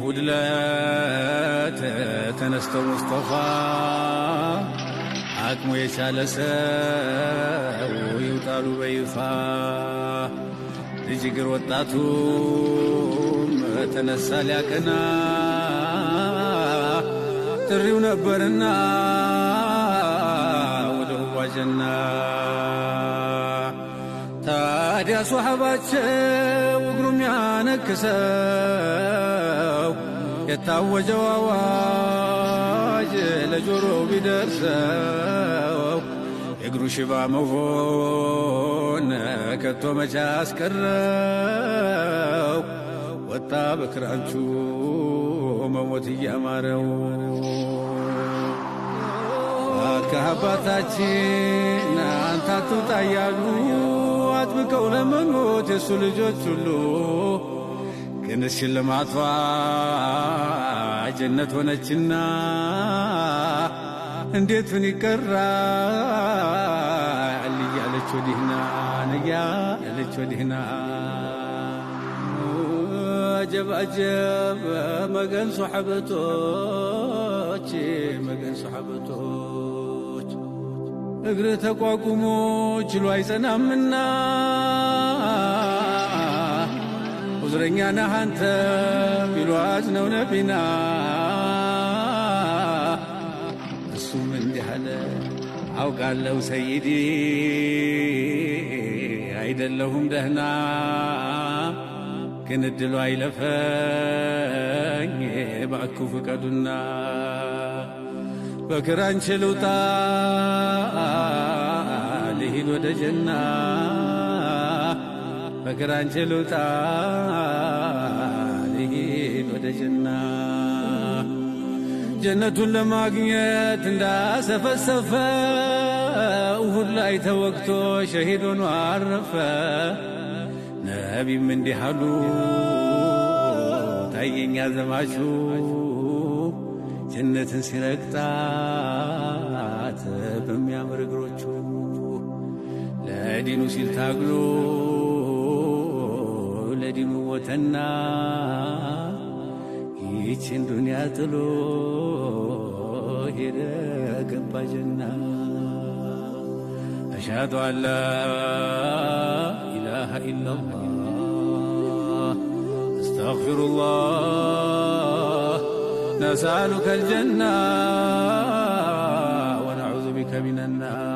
ጉድለት ተነስተው ሙስጠፋ አቅሙ የቻለ ሰው ይውጣሉ በይፋ ልጅ እግር ወጣቱም ተነሳ ሊያቀና ጥሪው ነበርና ወደ ዋጀና ታዲያ ሷሃባቸው እግሩም ያነክሰው የታወጀው አዋጅ ለጆሮው ቢደርሰው የእግሩ ሽባ መሆን ከቶ መቻ አስቀረው ወጣ በክራንቹ መሞት እያማረው ከአባታችን አንተ አትውጣ እያሉ አጥብቀው ለመኑት የሱ ልጆች ሁሉ ግን ሽልማቷ ጀነት ሆነችና እንዴቱን ይቀራል እያለች ወዲህና እያለች ወዲህና አጀብ አጀብ መገን ሶሐበቶች መገን ሶሐበቶች እግር ተቋቁሞ ችሎ አይጸናምና ዑዝረኛ ነህ አንተ ቢሏት ነው ነቢና እሱም እንዲህ አለ አውቃለሁ ሰይዲ አይደለሁም ደህና ግን እድሉ አይለፈኝ እባክዎ ፍቀዱና በክራንች ልውጣ ልሂድ ወደ ጀና በክራንች ልውጣ ልሂድ ወደ ጀና ጀነቱን ለማግኘት እንዳሰፈሰፈ እሁድ ላይ ተወግቶ ሸሂድ ሆኖ አረፈ ነቢም እንዲህ አሉ ታየኛ ዘማቹ ጀነትን ሲረግጣት በሚያምር እግሮቹ ለዲኑ ሲል ታግሎ ለዲኑ ሞተና ይችን ዱንያ ጥሎ ሄደ ገባ ጀና أشهد أن لا إله إلا الله أستغفر الله نسألك الجنة ونعوذ بك من النار